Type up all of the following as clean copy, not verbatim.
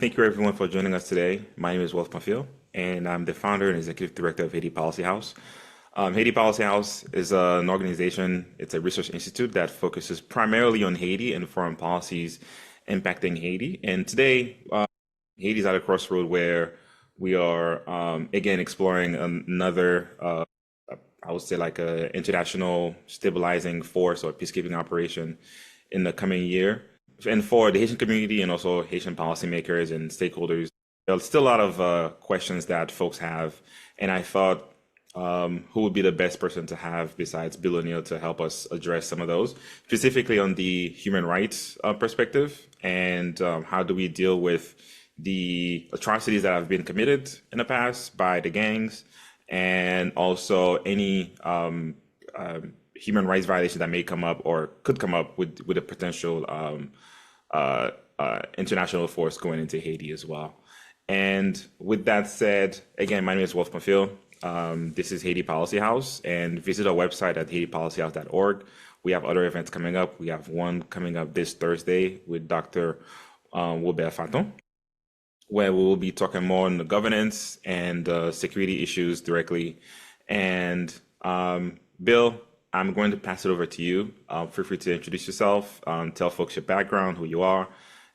Thank you everyone for joining us today. My name is Wolf Mafil, and I'm the founder and executive director of Haiti Policy House. Haiti Policy House is an organization, it's a research institute that focuses primarily on Haiti and foreign policies impacting Haiti. And today, Haiti is at a crossroad where we are again exploring another, I would say, like a international stabilizing force or peacekeeping operation in the coming year. And for the Haitian community and also Haitian policymakers and stakeholders, there's still a lot of questions that folks have. And I thought, who would be the best person to have besides Bill O'Neill to help us address some of those, specifically on the human rights perspective, and how do we deal with the atrocities that have been committed in the past by the gangs, and also any human rights violations that may come up or could come up with a potential international force going into Haiti as well. And with that said, again, my name is Wolf Mafil. This is Haiti Policy House, and visit our website at haitipolicyhouse.org. We have other events coming up. We have one coming up this Thursday with Dr. Wilbert Faton, where we will be talking more on the governance and security issues directly. And Bill, I'm going to pass it over to you. Feel free to introduce yourself, tell folks your background, who you are,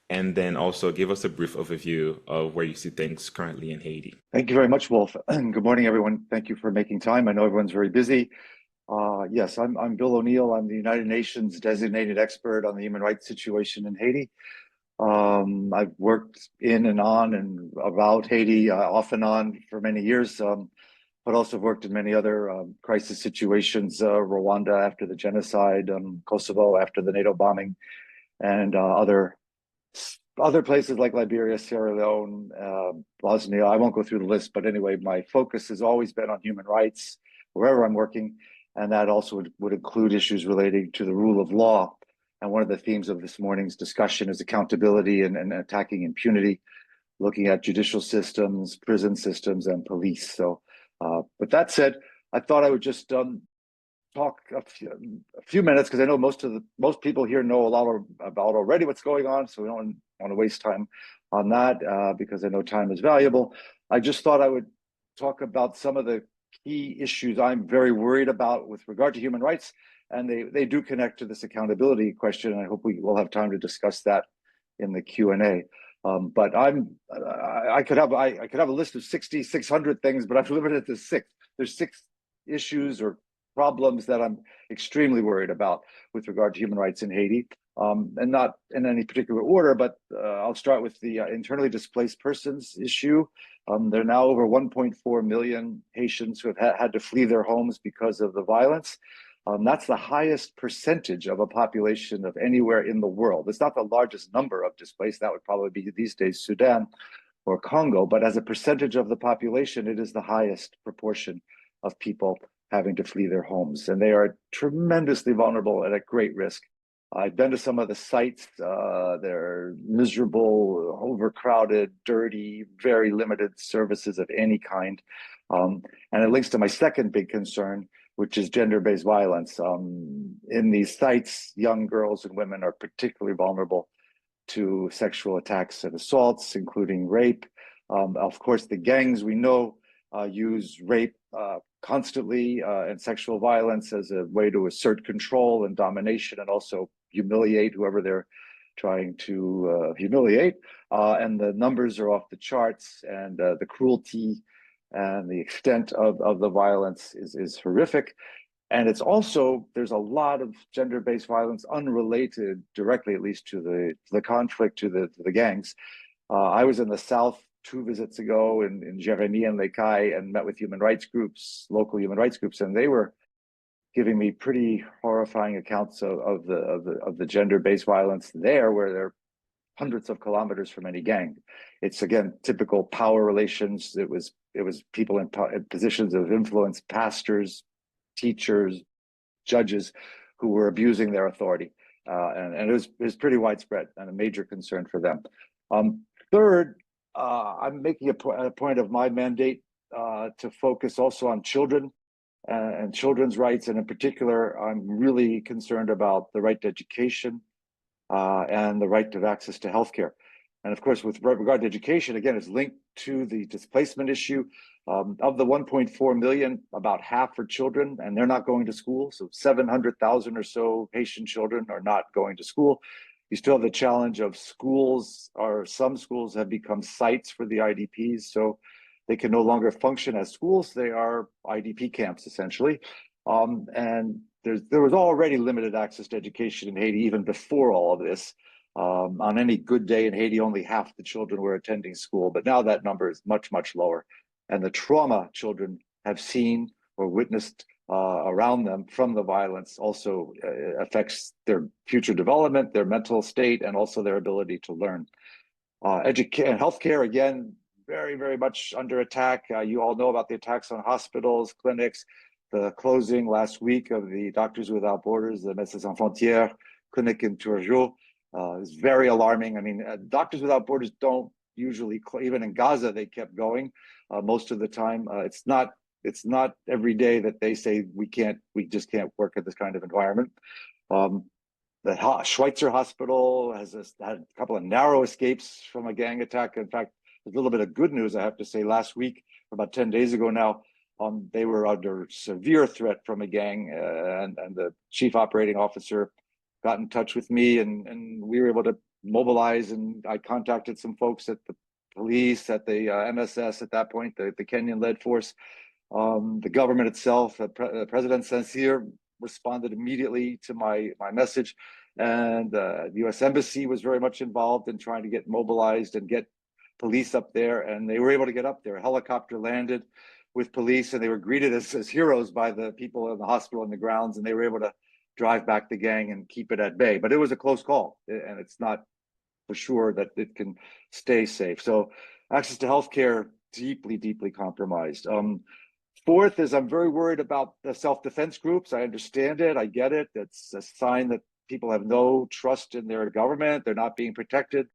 and then also give us a brief overview of where you see things currently in Haiti. Thank you very much, Wolf. Good morning, everyone. Thank you for making time. I know everyone's very busy. Yes, I'm Bill O'Neill. I'm the United Nations designated expert on the human rights situation in Haiti. I've worked in and on and about Haiti off and on for many years, but also worked in many other crisis situations, Rwanda after the genocide, Kosovo after the NATO bombing, and other places like Liberia, Sierra Leone, Bosnia. I won't go through the list, but anyway, my focus has always been on human rights wherever I'm working, and that also would include issues relating to the rule of law. And one of the themes of this morning's discussion is accountability and attacking impunity, looking at judicial systems, prison systems, and police. So with that said, I thought I would just talk a few minutes, because I know most people here know a lot about already what's going on, so we don't want to waste time on that because I know time is valuable. I just thought I would talk about some of the key issues I'm very worried about with regard to human rights, and they do connect to this accountability question, and I hope we will have time to discuss that in the Q&A. But I could have a list of 600 things, but I've limited to 6. There's 6 issues or problems that I'm extremely worried about with regard to human rights in Haiti, and not in any particular order, but I'll start with the internally displaced persons issue. There are now over 1.4 million Haitians who have had to flee their homes because of the violence. That's the highest percentage of a population of anywhere in the world. It's not the largest number of displaced. That would probably be these days Sudan or Congo, but as a percentage of the population, it is the highest proportion of people having to flee their homes. And they are tremendously vulnerable and at great risk. I've been to some of the sites. They're miserable, overcrowded, dirty, very limited services of any kind. And it links to my second big concern, which is gender-based violence. In these sites, young girls and women are particularly vulnerable to sexual attacks and assaults, including rape. Of course, the gangs we know use rape constantly and sexual violence as a way to assert control and domination, and also humiliate whoever they're trying to humiliate. And the numbers are off the charts, and the cruelty and the extent of the violence is horrific. And it's also, there's a lot of gender-based violence unrelated directly, at least, to the conflict, to the gangs. I was in the South 2 visits ago in Jérémie and Les Cayes, and met with human rights groups, local human rights groups, and they were giving me pretty horrifying accounts of the gender-based violence there, where they're hundreds of kilometers from any gang. It's, again, typical power relations. It was people in positions of influence, pastors, teachers, judges, who were abusing their authority, and it was pretty widespread and a major concern for them. Third, I'm making a point of my mandate to focus also on children and children's rights, and in particular, I'm really concerned about the right to education and the right to access to healthcare. And of course, with regard to education, again, it's linked to the displacement issue. Of the 1.4 million, about half are children, and they're not going to school. So 700,000 or so Haitian children are not going to school. You still have the challenge of schools, or some schools have become sites for the IDPs. So they can no longer function as schools. They are IDP camps, essentially. And there was already limited access to education in Haiti even before all of this. On any good day in Haiti, only half the children were attending school, but now that number is much, much lower. And the trauma children have seen or witnessed around them from the violence also affects their future development, their mental state, and also their ability to learn. Healthcare, again, very, very much under attack. You all know about the attacks on hospitals, clinics, the closing last week of the Doctors Without Borders, the Médecins Sans Frontières clinic in Turgeot. Is very alarming. I mean, Doctors Without Borders don't usually, even in Gaza, they kept going most of the time. It's not every day that they say we just can't work in this kind of environment. The Schweitzer Hospital has had a couple of narrow escapes from a gang attack. In fact, there's a little bit of good news, I have to say. Last week, about 10 days ago now, they were under severe threat from a gang, and the chief operating officer got in touch with me, and we were able to mobilize, and I contacted some folks at the police, at the MSS at that point, the Kenyan-led force, the government itself. President Sincere responded immediately to my message, and the U.S. Embassy was very much involved in trying to get mobilized and get police up there, and they were able to get up there. A helicopter landed with police, and they were greeted as heroes by the people in the hospital and the grounds, and they were able to drive back the gang and keep it at bay. But it was a close call, and it's not for sure that it can stay safe. So access to healthcare, deeply, deeply compromised. Fourth is I'm very worried about the self-defense groups. I understand it. I get it. It's a sign that people have no trust in their government. They're not being protected.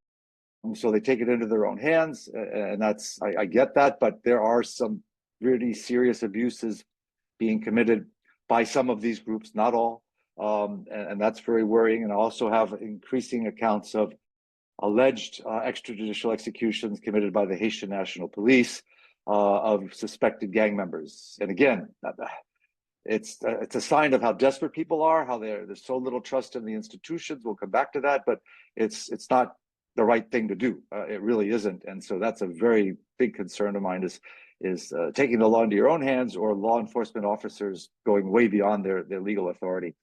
So they take it into their own hands. And I get that. But there are some really serious abuses being committed by some of these groups, not all. And that's very worrying. And I also have increasing accounts of alleged extrajudicial executions committed by the Haitian National Police of suspected gang members. And again, it's a sign of how desperate people are, how there's so little trust in the institutions. We'll come back to that, but it's not the right thing to do. It really isn't. And so that's a very big concern of mine, is taking the law into your own hands, or law enforcement officers going way beyond their legal authority.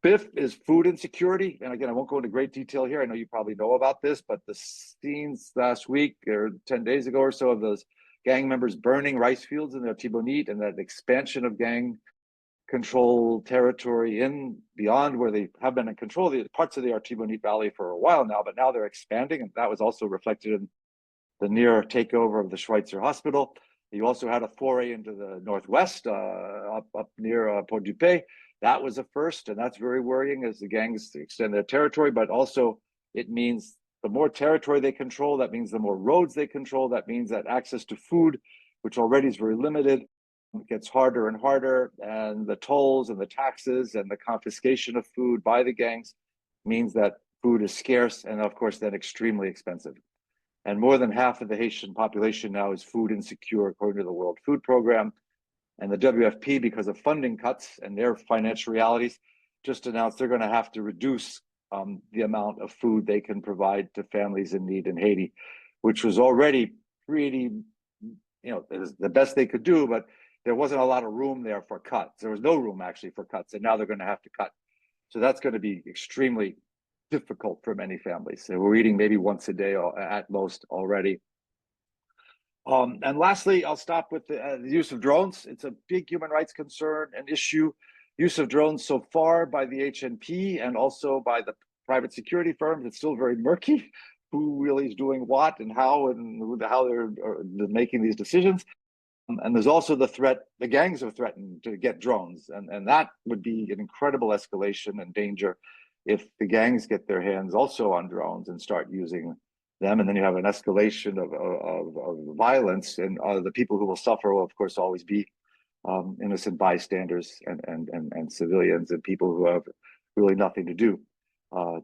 Fifth is food insecurity. And again, I won't go into great detail here. I know you probably know about this, but the scenes last week or 10 days ago or so of those gang members burning rice fields in their Artibonite, and that expansion of gang control territory in beyond where they have been in control of the parts of the Artibonite Valley for a while now, but now they're expanding. And that was also reflected in the near takeover of the Schweitzer Hospital. You also had a foray into the Northwest, up near Port-du-Pay. That was a first, and that's very worrying as the gangs extend their territory. But also, it means the more territory they control, that means the more roads they control. That means that access to food, which already is very limited, gets harder and harder. And the tolls and the taxes and the confiscation of food by the gangs means that food is scarce, and of course, then extremely expensive. And more than half of the Haitian population now is food insecure, according to the World Food Program. And the WFP, because of funding cuts and their financial realities, just announced they're going to have to reduce the amount of food they can provide to families in need in Haiti, which was already pretty, it was the best they could do, but there wasn't a lot of room there for cuts. There was no room actually for cuts, and now they're going to have to cut. So that's going to be extremely difficult for many families. So we're eating maybe once a day at most already. And lastly, I'll stop with the use of drones. It's a big human rights concern, an issue. Use of drones so far by the HNP and also by the private security firms. It's still very murky who really is doing what and how they're making these decisions. And there's also the threat, the gangs have threatened to get drones. And that would be an incredible escalation and danger if the gangs get their hands also on drones and start using them, and then you have an escalation of violence, and the people who will suffer will, of course, always be innocent bystanders and civilians and people who have really nothing to do.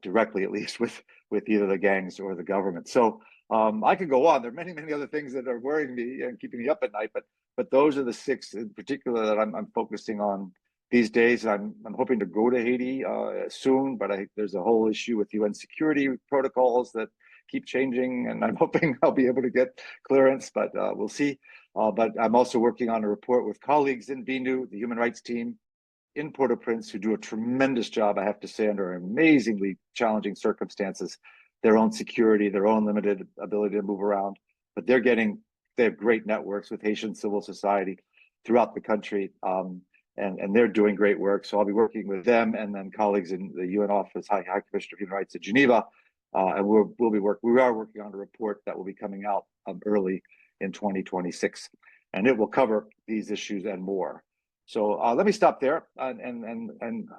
directly, at least with either the gangs or the government. So I could go on. There are many other things that are worrying me and keeping me up at night, but those are the six in particular that I'm focusing on these days. I'm hoping to go to Haiti soon, but there's a whole issue with UN security protocols that keep changing, and I'm hoping I'll be able to get clearance, but we'll see. But I'm also working on a report with colleagues in BNU, the human rights team in Port-au-Prince, who do a tremendous job, I have to say, under amazingly challenging circumstances, their own security, their own limited ability to move around, but they have great networks with Haitian civil society throughout the country. And they're doing great work. So I'll be working with them and then colleagues in the UN Office, High Commissioner of Human Rights in Geneva. And we are working on a report that will be coming out early in 2026. And it will cover these issues and more. So let me stop there and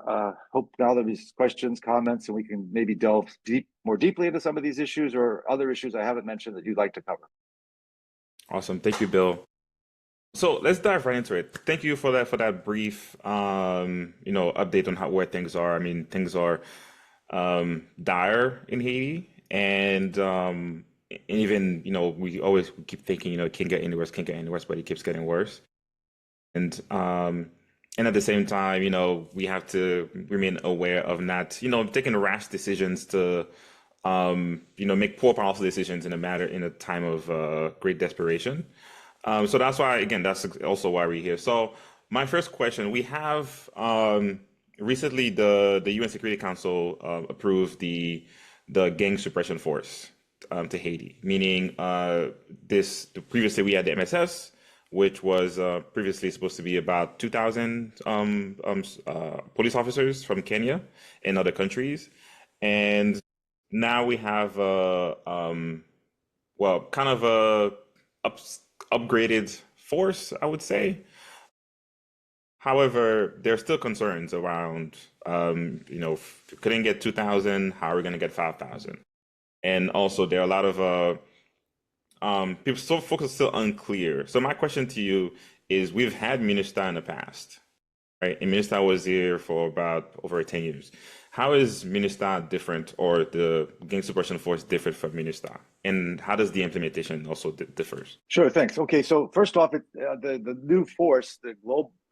hope now there's questions, comments, and we can maybe delve more deeply into some of these issues or other issues I haven't mentioned that you'd like to cover. Awesome. Thank you, Bill. So let's dive right into it. Thank you for that brief update on where things are. I mean, things are dire in Haiti, and even we always keep thinking it can't get any worse, but it keeps getting worse. And at the same time, we have to remain aware of not taking rash decisions to make poor policy decisions in a time of great desperation. So that's why, again, that's also why we're here. So my first question, we have recently the UN Security Council approved the gang suppression force to Haiti, meaning previously we had the MSS, which was previously supposed to be about 2,000 police officers from Kenya and other countries. And now we have kind of a upgraded force, I would say. However, there are still concerns around, couldn't get 2,000, how are we going to get 5,000? And also there are a lot of people, so folks are still unclear. So my question to you is, we've had MINUSTAH in the past, right? And MINUSTAH was here for about over 10 years. How is MINUSTAH different, or the gang suppression force different from MINUSTAH? And how does the implementation also differ? Sure, thanks. Okay, so first off, the new force, the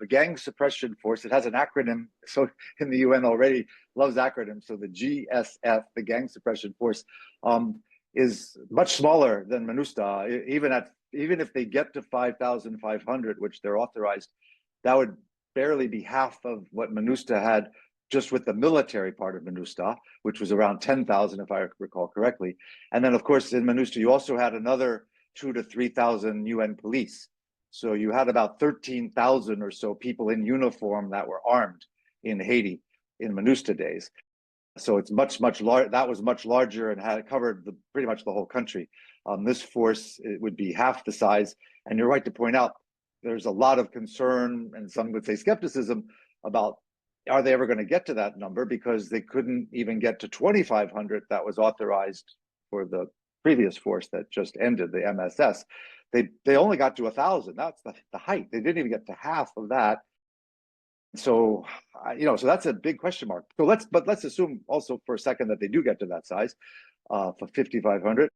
gang suppression force, it has an acronym. So in the UN already loves acronyms. So the GSF, the gang suppression force, is much smaller than MINUSTAH. Even if they get to 5,500, which they're authorized, that would barely be half of what MINUSTAH had just with the military part of MINUSTAH, which was around 10,000, if I recall correctly. And then, of course, in MINUSTAH, you also had another 2,000 to 3,000 UN police. So you had about 13,000 or so people in uniform that were armed in Haiti in MINUSTAH days. So it's much larger. That was much larger and had covered pretty much the whole country. This force, it would be half the size. And you're right to point out, there's a lot of concern, and some would say skepticism, about are they ever going to get to that number, because they couldn't even get to 2,500 that was authorized for the previous force that just ended, the MSS. They only got to 1,000. That's the height. They didn't even get to half of that. So, so that's a big question mark. So let's assume also for a second that they do get to that size, for 5,500.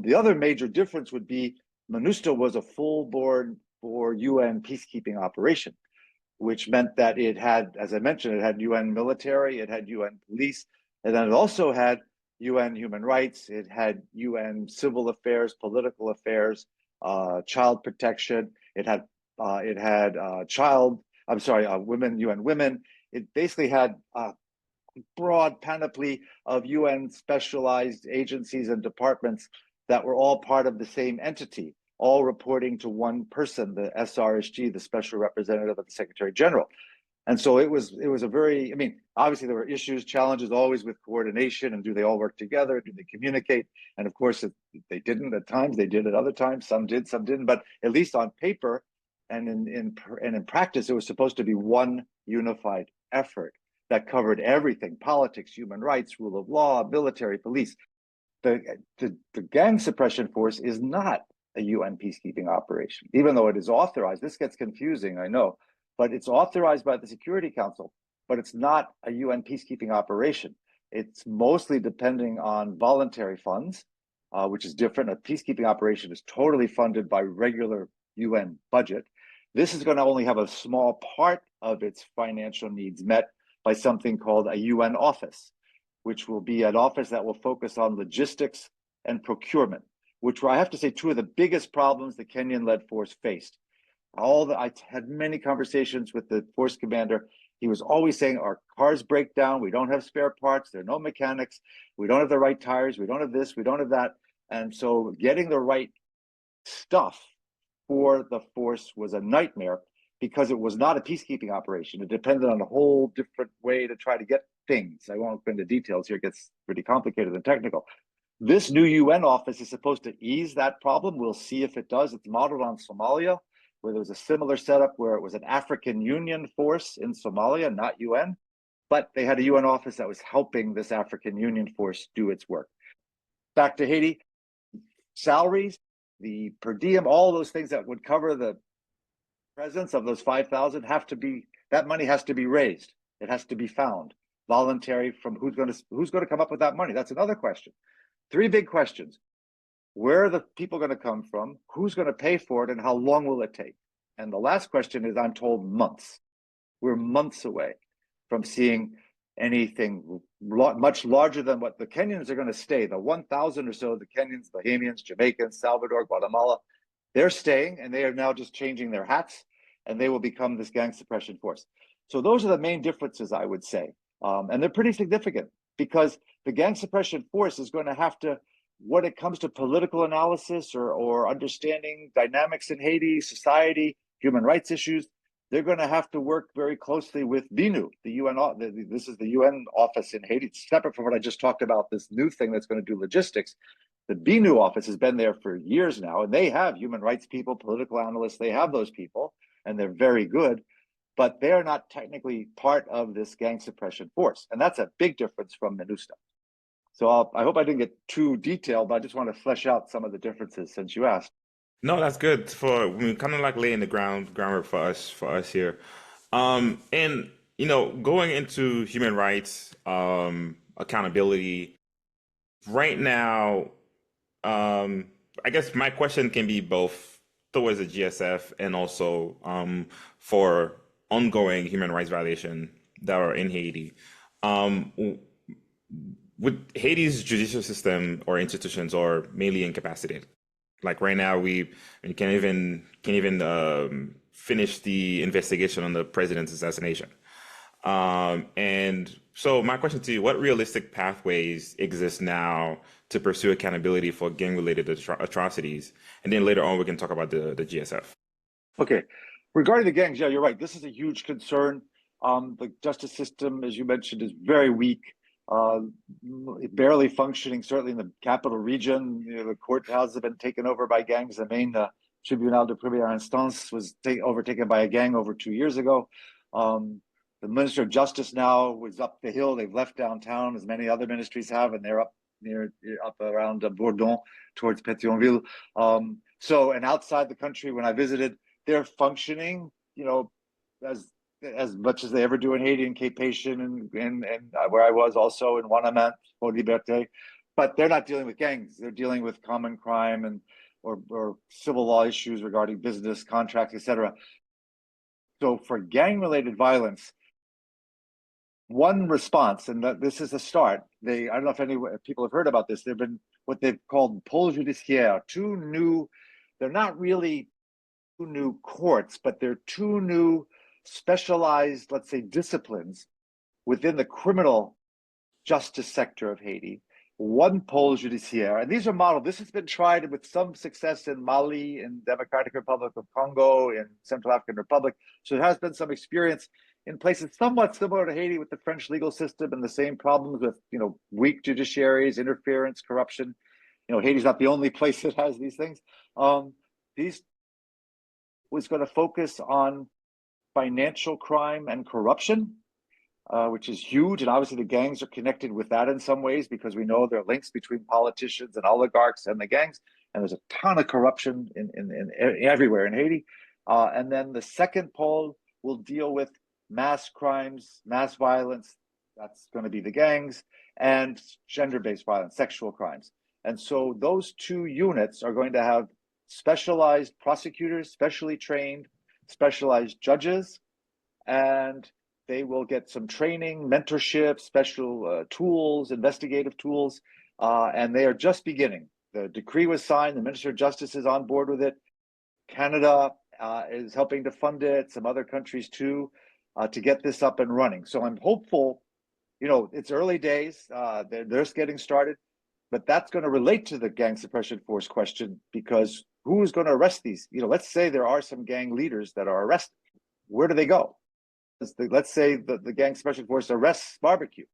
The other major difference would be MINUSTAH was a full board for UN peacekeeping operation, which meant that it had, as I mentioned, it had UN military, it had UN police, and then it also had UN human rights, it had UN civil affairs, political affairs, child protection, it had women, UN women. It basically had a broad panoply of UN specialized agencies and departments that were all part of the same entity, all reporting to one person, the SRSG, the Special Representative of the Secretary General. And so it was a very, obviously there were issues, challenges always with coordination, and do they all work together? Do they communicate? And of course, they didn't at times, they did at other times, some did, some didn't, but at least on paper and in practice, it was supposed to be one unified effort that covered everything: politics, human rights, rule of law, military, police. The gang suppression force is not a UN peacekeeping operation, even though it is authorized. This gets confusing, I know, but it's authorized by the Security Council, but it's not a UN peacekeeping operation. It's mostly depending on voluntary funds, which is different. A peacekeeping operation is totally funded by regular UN budget. This is going to only have a small part of its financial needs met by something called a UN office, which will be an office that will focus on logistics and procurement, which were, I have to say, two of the biggest problems the Kenyan-led force faced. I had many conversations with the force commander. He was always saying, our cars break down, we don't have spare parts, there are no mechanics, we don't have the right tires, we don't have this, we don't have that. And so getting the right stuff for the force was a nightmare because it was not a peacekeeping operation. It depended on a whole different way to try to get things. I won't go into details here, it gets pretty complicated and technical. This new UN office is supposed to ease that problem. We'll see if it does. It's modeled on Somalia, where there was a similar setup where it was an African Union force in Somalia, not UN, but they had a UN office that was helping this African Union force do its work. Back to Haiti, salaries, the per diem, all those things that would cover the presence of those 5,000 have to be, that money has to be raised. It has to be found. Voluntary from who's going to come up with that money? That's another question. Three big questions. Where are the people going to come from? Who's going to pay for it? And how long will it take? And the last question is, I'm told, months. We're months away from seeing anything much larger than what the Kenyans are going to stay. The 1,000 or so, the Kenyans, Bahamians, Jamaicans, Salvador, Guatemala, they're staying, and they are now just changing their hats, and they will become this gang suppression force. So those are the main differences, I would say. And they're pretty significant because the gang suppression force is going to have to, when it comes to political analysis or understanding dynamics in Haiti, society, human rights issues, they're going to have to work very closely with BINU, the UN. This is the UN office in Haiti. It's separate from what I just talked about, this new thing that's going to do logistics. The BINU office has been there for years now, and they have human rights people, political analysts. They have those people, and they're very good, but they are not technically part of this gang suppression force. And that's a big difference from MINUSTA. So I hope I didn't get too detailed, but I just want to flesh out some of the differences since you asked. No, that's good for kind of like laying the groundwork for us here. And going into human rights, accountability, right now, I guess my question can be both towards the GSF and also for ongoing human rights violation that are in Haiti. With Haiti's judicial system or institutions are mainly incapacitated. Like right now, we can't even finish the investigation on the president's assassination. And so my question to you, what realistic pathways exist now to pursue accountability for gang-related atrocities? And then later on, we can talk about the GSF. Okay. Regarding the gangs, yeah, you're right. This is a huge concern. The justice system, as you mentioned, is very weak. Barely functioning, certainly in the capital region. The courthouses have been taken over by gangs. The main Tribunal de Première Instance was overtaken by a gang over 2 years ago. The Minister of Justice now was up the hill. They've left downtown, as many other ministries have, and they're up around Bourdon towards Pétionville. And outside the country, when I visited, they're functioning, as much as they ever do in Haiti and Cape Haitian and where I was also in Wanamant, Port Liberté, but they're not dealing with gangs. They're dealing with common crime and or civil law issues regarding business contracts, etc. So for gang-related violence, one response, and this is a start. I don't know if people have heard about this. There've been what they've called pôles judiciaires, they're not really two new courts, but they're two new specialized, let's say, disciplines within the criminal justice sector of Haiti. One pôle judiciaire, and these are modeled. This has been tried with some success in Mali, in Democratic Republic of Congo, in Central African Republic. So there has been some experience in places somewhat similar to Haiti with the French legal system and the same problems with, weak judiciaries, interference, corruption. Haiti's not the only place that has these things. These was going to focus on financial crime and corruption, which is huge. And obviously the gangs are connected with that in some ways because we know there are links between politicians and oligarchs and the gangs. And there's a ton of corruption in everywhere in Haiti. And then the second pole will deal with mass crimes, mass violence. That's going to be the gangs. and gender-based violence, sexual crimes. And so those two units are going to have specialized prosecutors, specially trained, specialized judges, and they will get some training, mentorship, special tools, investigative tools, and they are just beginning. The decree was signed, the Minister of Justice is on board with it. Canada is helping to fund it, some other countries too, to get this up and running. So I'm hopeful, it's early days, they're just getting started, but that's going to relate to the gang suppression force question, because who is going to arrest these? Let's say there are some gang leaders that are arrested. Where do they go? Let's say the gang suppression force arrests Barbecue.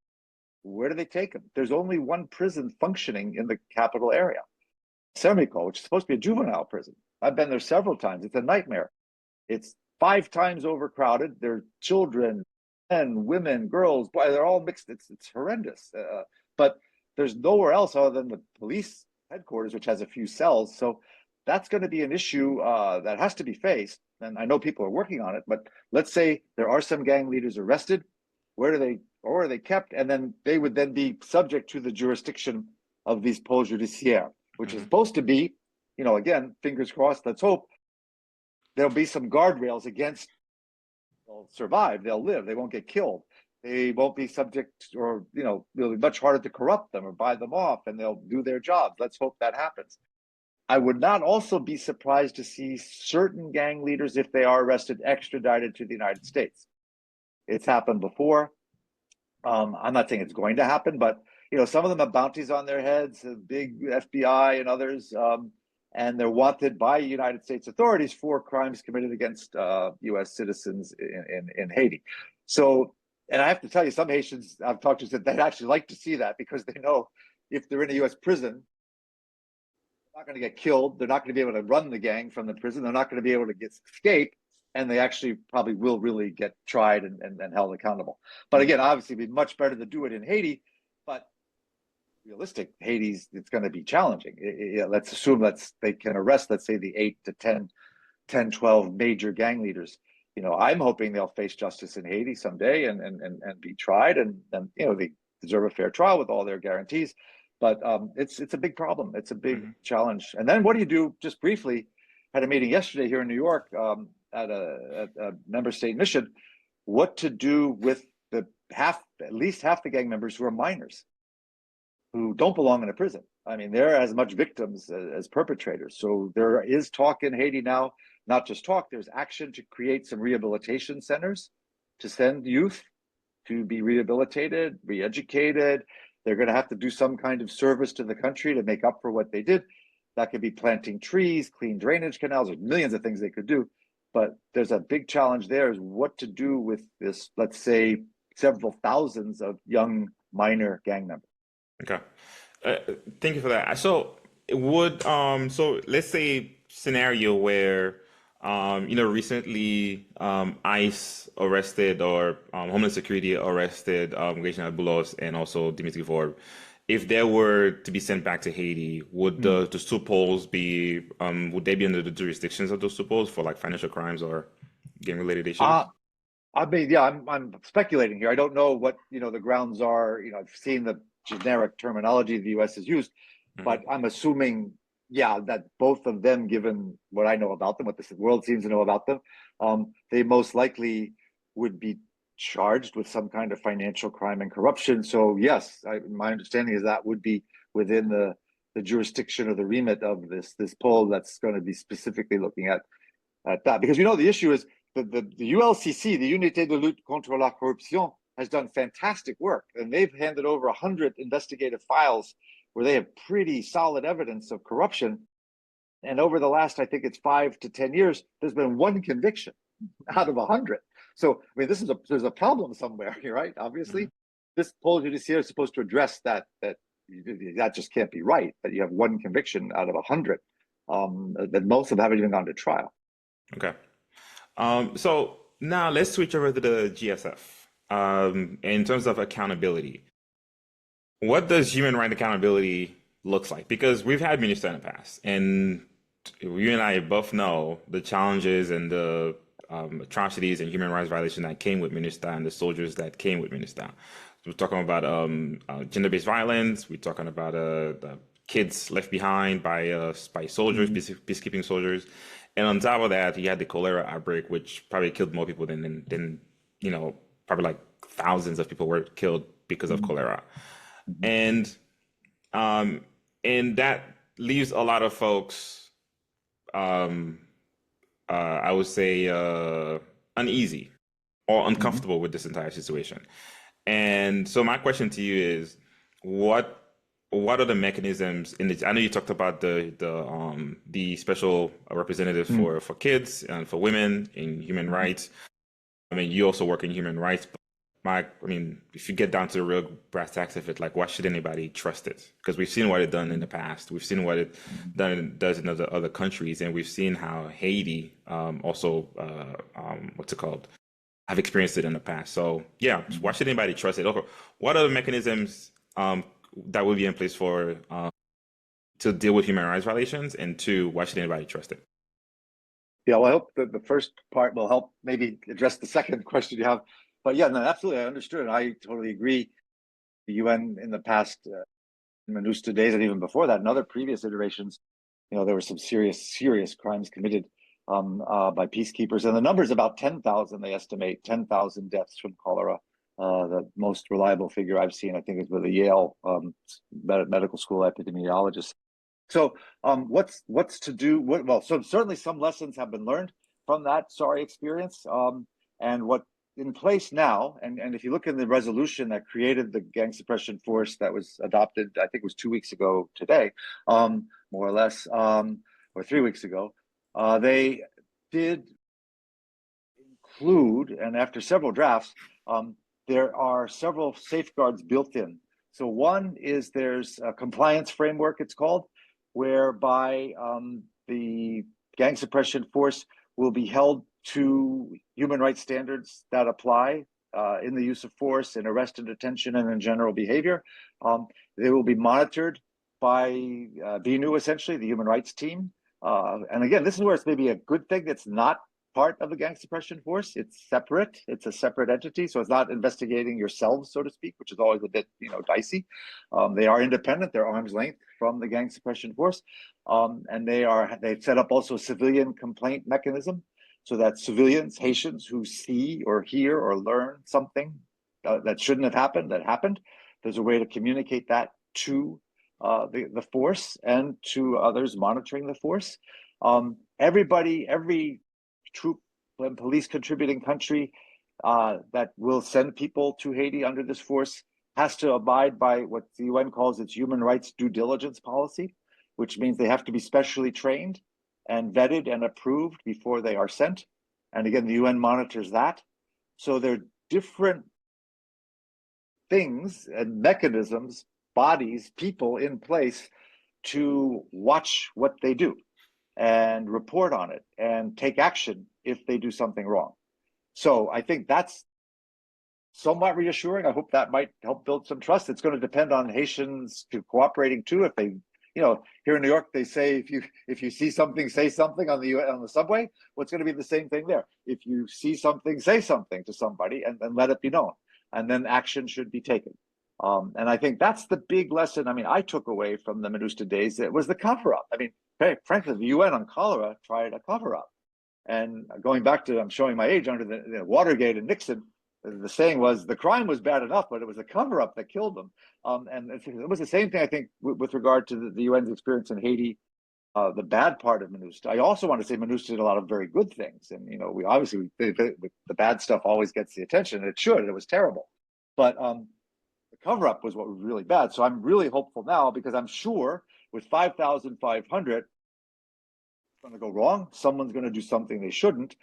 Where do they take them? There's only one prison functioning in the capital area, Sermico, which is supposed to be a juvenile prison. I've been there several times. It's a nightmare. It's 5 times overcrowded. There are children, men, women, girls, boy, they're all mixed. It's horrendous. But there's nowhere else other than the police headquarters, which has a few cells. So that's going to be an issue that has to be faced. And I know people are working on it, but let's say there are some gang leaders arrested. Where are they kept? And then they would then be subject to the jurisdiction of these pôles judiciaires, which is supposed to be, again, fingers crossed, let's hope, there'll be some guardrails against, they'll survive, they'll live, they won't get killed. They won't be subject, or, it'll be much harder to corrupt them or buy them off, and they'll do their jobs. Let's hope that happens. I would not also be surprised to see certain gang leaders, if they are arrested, extradited to the United States. It's happened before. I'm not saying it's going to happen, but some of them have bounties on their heads, big FBI and others, and they're wanted by United States authorities for crimes committed against U.S. citizens in Haiti. So, and I have to tell you, some Haitians I've talked to said they'd actually like to see that, because they know if they're in a U.S. prison, they're not going to get killed. They're not going to be able to run the gang from the prison. They're not going to be able to escape. And they actually probably will really get tried and held accountable. But again, obviously, it'd be much better to do it in Haiti. But realistic, it's going to be challenging. Let's assume they can arrest, let's say, the 8 to 10, 12 major gang leaders. I'm hoping they'll face justice in Haiti someday and be tried, and they deserve a fair trial with all their guarantees. But it's a big problem. It's a big challenge. And then what do you do? Just briefly, had a meeting yesterday here in New York. At a member state mission, what to do with at least half the gang members who are minors, who don't belong in a prison. I mean, they're as much victims as perpetrators. So there is talk in Haiti now, not just talk, there's action to create some rehabilitation centers to send youth to be rehabilitated, re-educated. They're going to have to do some kind of service to the country to make up for what they did. That could be planting trees, clean drainage canals. There's millions of things they could do. But there's a big challenge there, is what to do with this, let's say, several thousands of young minor gang members. Okay. Thank you for that. So so let's say scenario where, recently ICE arrested, or Homeland Security arrested Regina Boulos and also Dimitri Vorb. If they were to be sent back to Haiti, would those two poles be, would they be under the jurisdictions of those two poles for like financial crimes or gang-related issues? I mean, yeah, I'm speculating here. I don't know what, the grounds are. I've seen the generic terminology the U.S. has used, but I'm assuming, that both of them, given what I know about them, what the world seems to know about them, they most likely would be charged with some kind of financial crime and corruption. So yes, my understanding is that would be within the jurisdiction or the remit of this poll that's going to be specifically looking at that. Because the issue is the ULCC, the Unité de lutte contre la corruption, has done fantastic work, and they've handed over 100 investigative files where they have pretty solid evidence of corruption. And over the last, I think it's 5 to 10 years, there's been one conviction out of 100. So, I mean, there's a problem somewhere here, right? Obviously, this pôle judiciaire is supposed to address that just can't be right, that you have one conviction out of 100, that most of them haven't even gone to trial. Okay. So now let's switch over to the GSF. In terms of accountability, what does human rights accountability looks like? Because we've had MINUSTAH in the past, and you and I both know the challenges and the atrocities and human rights violations that came with MINUSTAH and the soldiers that came with MINUSTAH. We're talking about gender-based violence. We're talking about the kids left behind by soldiers, Mhm. peacekeeping soldiers, and on top of that, you had the cholera outbreak, which probably killed more people than probably like thousands of people were killed because of Mhm. cholera, Mhm. and um, and that leaves a lot of folks, um, I would say, uneasy or Mhm. uncomfortable with this entire situation. And so my question to you is, what what are the mechanisms in the? I know you talked about the special representative Mhm. for kids and for women in human rights. I mean, you also work in human rights. But I mean, if you get down to the real brass tacks of it, like, why should anybody trust it? Because we've seen what it done in the past. We've seen what it Mhm. does in other countries, and we've seen how Haiti also what's it called? I've experienced it in the past. So yeah, why Mhm. should anybody trust it? Okay, what are the mechanisms that would be in place for to deal with human rights violations? And two, why should anybody trust it? Yeah, well, I hope that the first part will help maybe address the second question you have. But yeah, no, absolutely, I understood. I totally agree. The UN in the past, MINUSTA days, and even before that, in other previous iterations, there were some serious crimes committed by peacekeepers, and the number is about 10,000. They estimate 10,000 deaths from cholera. The most reliable figure I've seen, I think, is with a Yale medical school epidemiologist. So, what's to do? Well, so certainly some lessons have been learned from that sorry experience, and what in place now. And if you look in the resolution that created the gang suppression force that was adopted, I think it was 2 weeks ago today, more or less, or 3 weeks ago, they did include, and after several drafts, there are several safeguards built in. So one is there's a compliance framework, it's called, whereby the gang suppression force will be held to human rights standards that apply in the use of force, in arrest and detention, and in general behavior. They will be monitored by BNU, essentially, the human rights team. And again, this is where it's maybe a good thing that's not part of the gang suppression force. It's separate. It's a separate entity, so it's not investigating yourselves, so to speak, which is always a bit, dicey. They are independent. They're arm's length from the gang suppression force, and they've set up also a civilian complaint mechanism, so that civilians, Haitians who see or hear or learn something that shouldn't have happened, that happened, there's a way to communicate that to the force and to others monitoring the force. Every troop and police contributing country that will send people to Haiti under this force has to abide by what the UN calls its human rights due diligence policy, which means they have to be specially trained and vetted and approved before they are sent. And again, the UN monitors that. So there are different things and mechanisms, bodies, people in place to watch what they do and report on it and take action if they do something wrong. So I think that's somewhat reassuring. I hope that might help build some trust. It's going to depend on Haitians cooperating too. If they, here in New York, they say if you see something, say something on the subway. What's going to be the same thing there? If you see something, say something to somebody and let it be known, and then action should be taken. And I think that's the big lesson. I mean, I took away from the MINUSTA days. It was the cover up. I mean, frankly, the UN on cholera tried a cover up. And going back to, I'm showing my age, under the Watergate and Nixon, the saying was the crime was bad enough, but it was a cover up that killed them. And it was the same thing, I think, with regard to the UN's experience in Haiti, the bad part of MINUSTA. I also want to say MINUSTA did a lot of very good things. And, we obviously, the bad stuff always gets the attention. It should, it was terrible. But the cover up was what was really bad. So I'm really hopeful now because I'm sure with 5,500, going to go wrong. Someone's going to do something they shouldn't.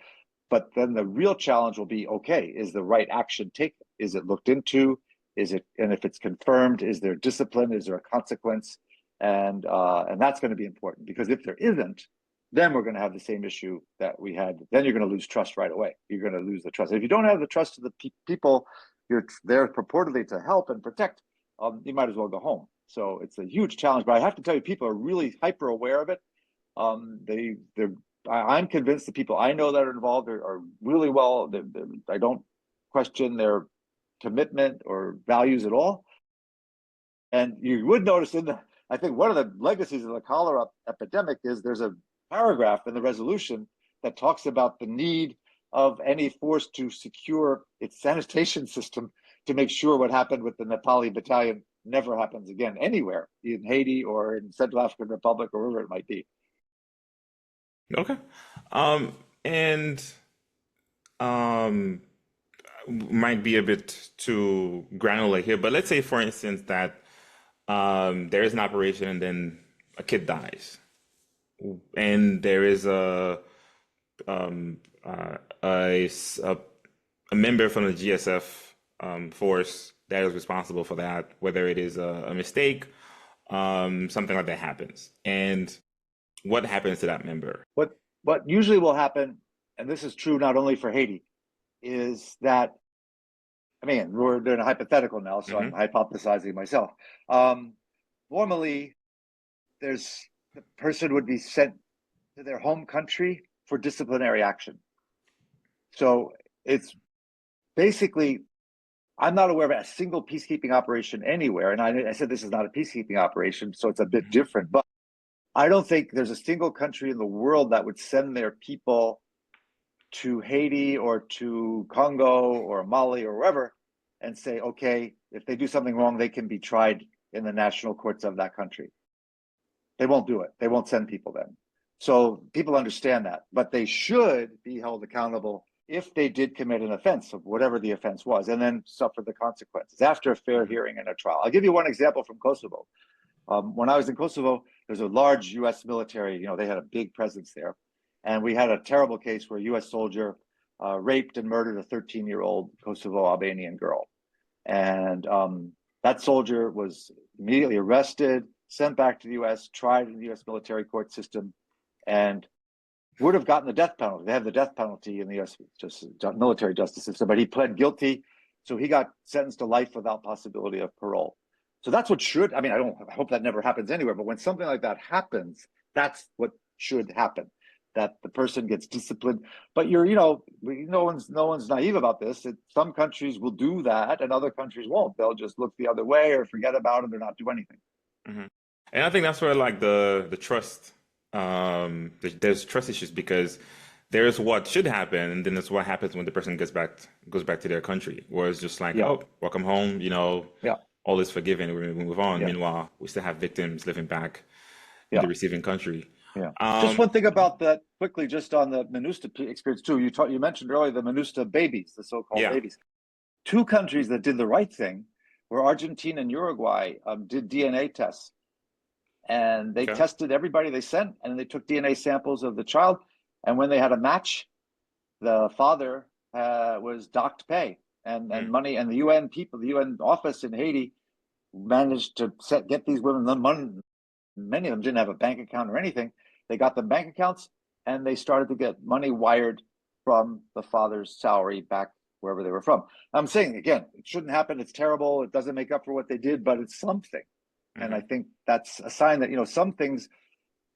But then the real challenge will be, okay, is the right action taken? Is it looked into? And if it's confirmed, is there discipline? Is there a consequence? And that's going to be important because if there isn't, then we're going to have the same issue that we had. Then you're going to lose trust right away. You're going to lose the trust. If you don't have the trust of the people you're there purportedly to help and protect, you might as well go home. So it's a huge challenge. But I have to tell you, people are really hyper aware of it. I'm convinced the people I know that are involved are really well. I don't question their commitment or values at all. And you would notice I think one of the legacies of the cholera epidemic is there's a paragraph in the resolution that talks about the need of any force to secure its sanitation system to make sure what happened with the Nepali battalion never happens again anywhere, in Haiti or in Central African Republic or wherever it might be. Okay. And might be a bit too granular here, but let's say, for instance, that there is an operation and then a kid dies, and there is um, a member from the GSF force that is responsible for that, whether it is a mistake, something like that happens, and what happens to that member? What usually will happen, and this is true not only for Haiti, is that, I mean, we're doing a hypothetical now, so I'm hypothesizing myself. Normally, the person would be sent to their home country for disciplinary action. So it's basically, I'm not aware of a single peacekeeping operation anywhere. And I said this is not a peacekeeping operation, so it's a bit different. But I don't think there's a single country in the world that would send their people to Haiti or to Congo or Mali or wherever and say, okay, if they do something wrong, they can be tried in the national courts of that country. They won't do it. They won't send people then. So people understand that, but they should be held accountable if they did commit an offense of whatever the offense was, and then suffer the consequences after a fair hearing and a trial. I'll give you one example from Kosovo. When I was in Kosovo, there's a large U.S. military, they had a big presence there. And we had a terrible case where a U.S. soldier raped and murdered a 13-year-old Kosovo Albanian girl. And that soldier was immediately arrested, sent back to the U.S., tried in the U.S. military court system, and would have gotten the death penalty. They have the death penalty in the U.S. Military justice system, but he pled guilty, so he got sentenced to life without possibility of parole. So that's what should, I hope that never happens anywhere, but when something like that happens, that's what should happen, that the person gets disciplined. But no one's naive about this. Some countries will do that and other countries won't. They'll just look the other way or forget about it or not do anything. And I think that's where like the trust, there's trust issues, because there's what should happen, and then there's what happens when the person goes back to their country, where it's just like, oh, welcome home, all is forgiven, we move on. Meanwhile, we still have victims living back in the receiving country. Just one thing about that quickly, just on the MINUSTA experience too. You mentioned earlier the MINUSTA babies, the so-called babies. Two countries that did the right thing were Argentina and Uruguay. Did DNA tests, and they tested everybody they sent, and they took DNA samples of the child. And when they had a match, the father was docked pay and money, and the UN people, the UN office in Haiti, managed to get these women the money. Many of them didn't have a bank account or anything. They got the bank accounts, and they started to get money wired from the father's salary back wherever they were from. I'm saying, again, it shouldn't happen. It's terrible. It doesn't make up for what they did, but it's something. And I think that's a sign that, some things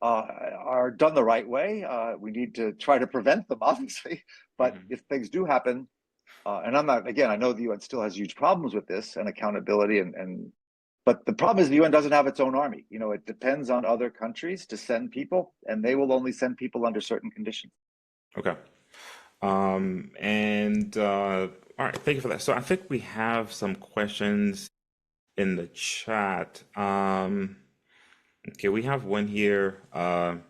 are done the right way. We need to try to prevent them, obviously. But if things do happen, and I know the UN still has huge problems with this and accountability, but the problem is the UN doesn't have its own army. It depends on other countries to send people, and they will only send people under certain conditions. Okay. All right, thank you for that. So I think we have some questions in the chat. Okay, we have one here.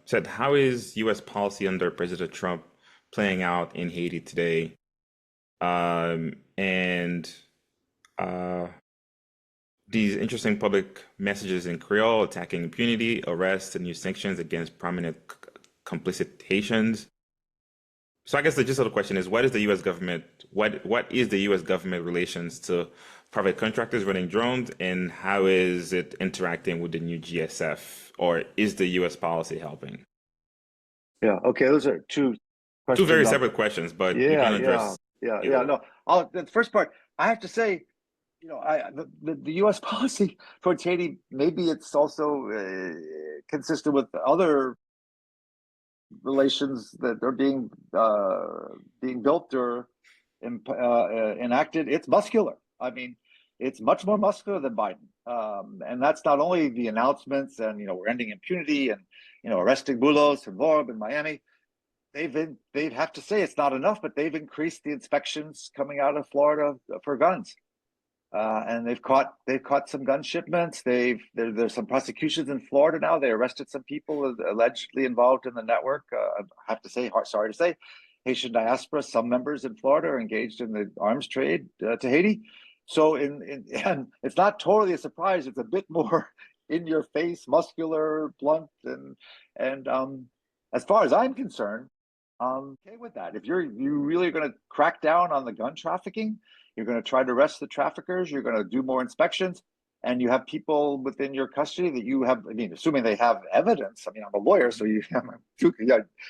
Said, how is U.S. policy under President Trump playing out in Haiti today? These interesting public messages in Creole attacking impunity, arrests, and new sanctions against prominent complicit Haitians. So I guess the gist of the question is, what is the U.S. government? What is the U.S. government relations to private contractors running drones, and how is it interacting with the new GSF, or is the U.S. policy helping? Yeah. Okay. Those are two questions. Two very separate questions, but you can address. No. The first part, I have to say, the U.S. policy towards Haiti, maybe it's also consistent with other relations that are being built or enacted. It's muscular. I mean, it's much more muscular than Biden. And that's not only the announcements and, we're ending impunity and, arresting mulos and Lorb in Miami. They'd have to say it's not enough, but they've increased the inspections coming out of Florida for guns. And they've caught some gun shipments. There's some prosecutions in Florida now. They arrested some people allegedly involved in the network. I have to say, sorry to say, Haitian diaspora, some members in Florida are engaged in the arms trade to Haiti. So and it's not totally a surprise. It's a bit more in your face, muscular, blunt, and as far as I'm concerned, okay with that. If you really are going to crack down on the gun trafficking, you're going to try to arrest the traffickers, you're going to do more inspections, and you have people within your custody that you have, assuming they have evidence. I'm a lawyer, so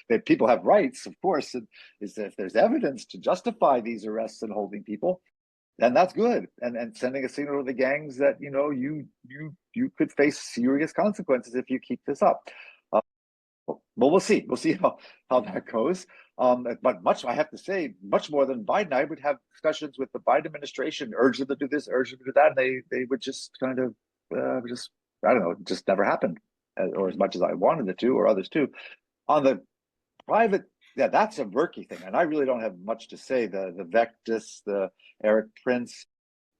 that people have rights, of course, and is that if there's evidence to justify these arrests and holding people, then that's good. And sending a signal to the gangs that, you could face serious consequences if you keep this up. Well, we'll see. We'll see how that goes. But I have to say, much more than Biden, I would have discussions with the Biden administration, urge them to do this, urge them to do that. And they would just kind of I don't know, it just never happened, or as much as I wanted it to, or others too. On the private, yeah, that's a murky thing, and I really don't have much to say. The Vectis, the Eric Prince,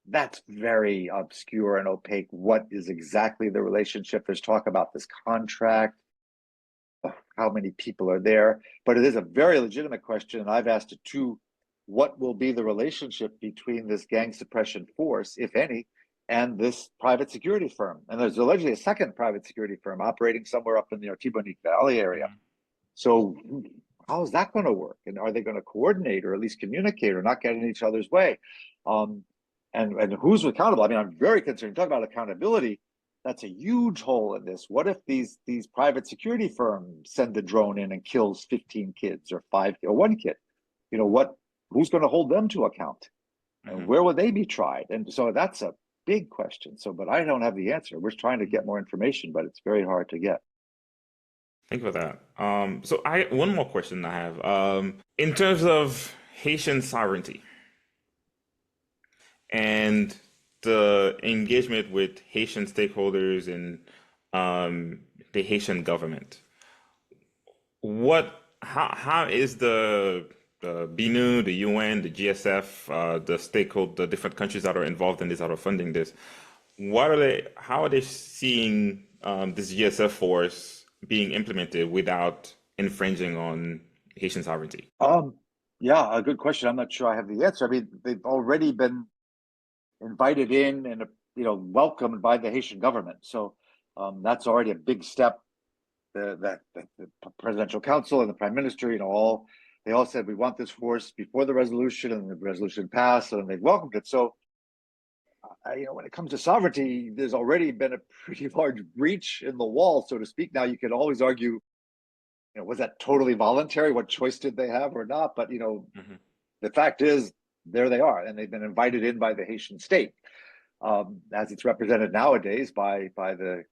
that's very obscure and opaque. What is exactly the relationship? There's talk about this contract, how many people are there, but it is a very legitimate question, and I've asked it too. What will be the relationship between this gang suppression force, if any, and this private security firm? And there's allegedly a second private security firm operating somewhere up in the Tibonite Valley area. So how is that going to work? And are they going to coordinate, or at least communicate, or not get in each other's way? And who's accountable? I'm very concerned. Talk about accountability. That's a huge hole in this. What if these private security firms send a drone in and kills 15 kids or 5 or 1 kid? Who's going to hold them to account? And where will they be tried? And so that's a big question. But I don't have the answer. We're trying to get more information, but it's very hard to get. Thank you for that. So one more question I have. In terms of Haitian sovereignty and the engagement with Haitian stakeholders and the Haitian government, how is the BNU, the UN, the GSF, the different countries that are involved in this, that are funding this, how are they seeing this GSF force being implemented without infringing on Haitian sovereignty? Yeah, a good question. I'm not sure I have the answer. They've already been invited in and welcomed by the Haitian government. So that's already a big step. The presidential council and the prime minister, they all said we want this force before the resolution, and the resolution passed, and they welcomed it. So when it comes to sovereignty, there's already been a pretty large breach in the wall, so to speak. Now you can always argue, was that totally voluntary? What choice did they have or not? But the fact is, there they are, and they've been invited in by the Haitian state, as it's represented nowadays by the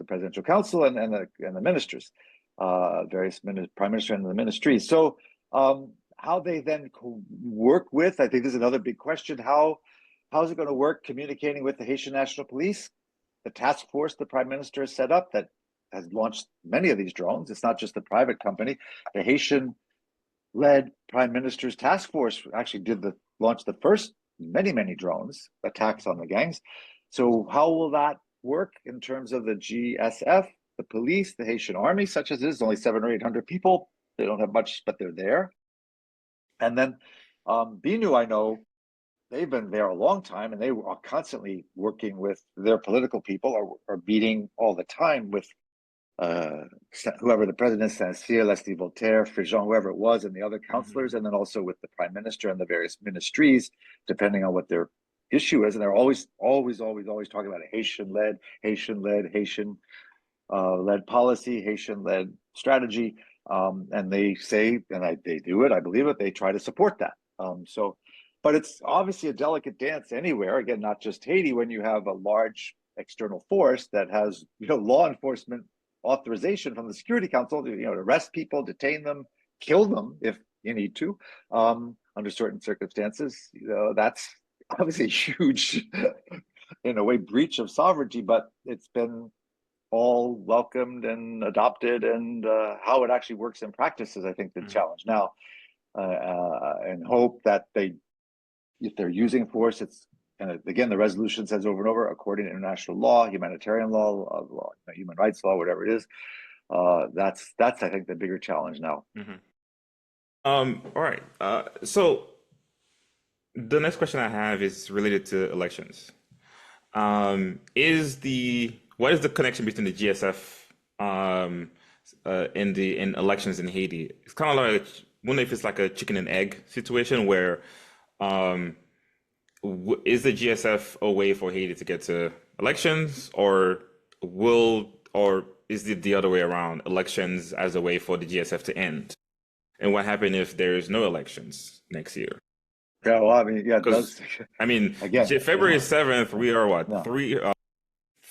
presidential council and the ministers, various prime minister and the ministries. So how they then work with, I think this is another big question. How is it going to work communicating with the Haitian National Police, the task force the prime minister has set up that has launched many of these drones? It's not just the private company. The Haitian-led prime minister's task force actually launched the first many drones attacks on the gangs. So how will that work in terms of the GSF, the police, the Haitian army, such as this? Only 700 or 800 people. They don't have much, but they're there. And then BNU, I know, they've been there a long time, and they are constantly working with their political people, are meeting all the time with whoever the president, Saint-Cyr, Leslie Voltaire, Frijon, whoever it was, and the other counselors, and then also with the prime minister and the various ministries, depending on what their issue is. And they're always talking about a Haitian-led policy, Haitian-led strategy. And they say, and they do it, I believe it, they try to support that. But it's obviously a delicate dance anywhere, again, not just Haiti, when you have a large external force that has law enforcement authorization from the Security Council to arrest people, detain them, kill them if you need to, under certain circumstances. That's obviously a huge, in a way, breach of sovereignty, but it's been all welcomed and adopted, and how it actually works in practice is, I think, the challenge now. And hope that if they're using force, it's, and again, the resolution says over and over, according to international law, humanitarian law, human rights law, whatever it is. That's I think the bigger challenge now. All right. So the next question I have is related to elections. What is the connection between the GSF in elections in Haiti? It's kind of like, I wonder if it's like a chicken and egg situation where um, is the GSF a way for Haiti to get to elections, or is it the other way around, elections as a way for the GSF to end? And what happened if there's no elections next year? Yeah, well, I mean, yeah, it Because does. I mean, Again, February 7th, we are what, yeah,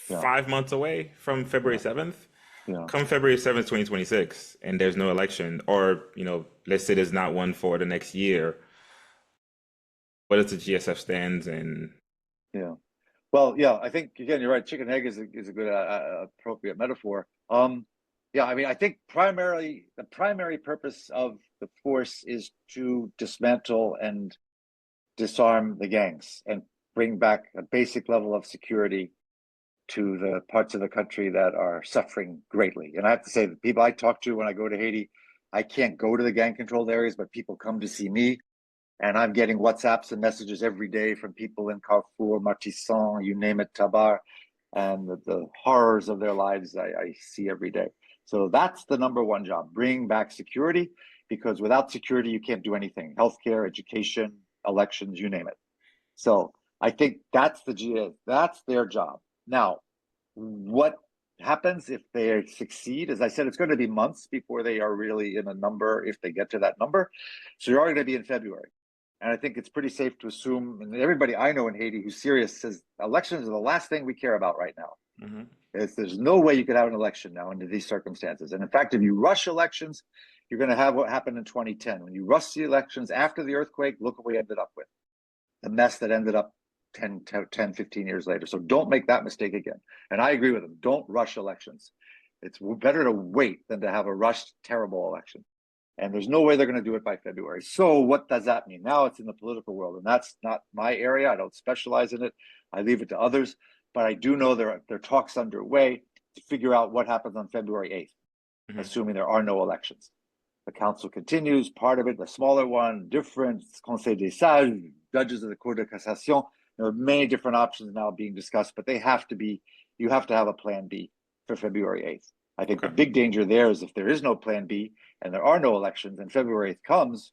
yeah, 5 months away from February yeah, 7th? yeah. Come February 7th, 2026, and there's no election, or, let's say there's not one for the next year, what is the GSF stands and Yeah. Well, yeah, I think again, you're right. Chicken egg is a good appropriate metaphor. Yeah, I mean, I think the primary purpose of the force is to dismantle and disarm the gangs and bring back a basic level of security to the parts of the country that are suffering greatly. And I have to say, the people I talk to when I go to Haiti, I can't go to the gang controlled areas, but people come to see me. And I'm getting WhatsApps and messages every day from people in Carrefour, Martissan, you name it, Tabar, and the horrors of their lives I see every day. So that's the number one job, bring back security, because without security, you can't do anything. Healthcare, education, elections, you name it. So I think that's that's their job. Now, what happens if they succeed? As I said, it's going to be months before they are really in a number, if they get to that number. So you're already going to be in February. And I think it's pretty safe to assume, and everybody I know in Haiti who's serious says elections are the last thing we care about right now. There's no way you could have an election now under these circumstances. And in fact, if you rush elections, you're going to have what happened in 2010. When you rush the elections after the earthquake, look what we ended up with. The mess that ended up 10, 15 years later. So don't make that mistake again. And I agree with them. Don't rush elections. It's better to wait than to have a rushed, terrible election. And there's no way they're going to do it by February. So what does that mean? Now it's in the political world, and that's not my area. I don't specialize in it. I leave it to others. But I do know there are talks underway to figure out what happens on February 8th, assuming there are no elections. The council continues, part of it, the smaller one, different, Conseil des Sages, judges of the Cour de Cassation. There are many different options now being discussed, but you have to have a plan B for February 8th. I think the big danger there is if there is no plan B and there are no elections and February 8th comes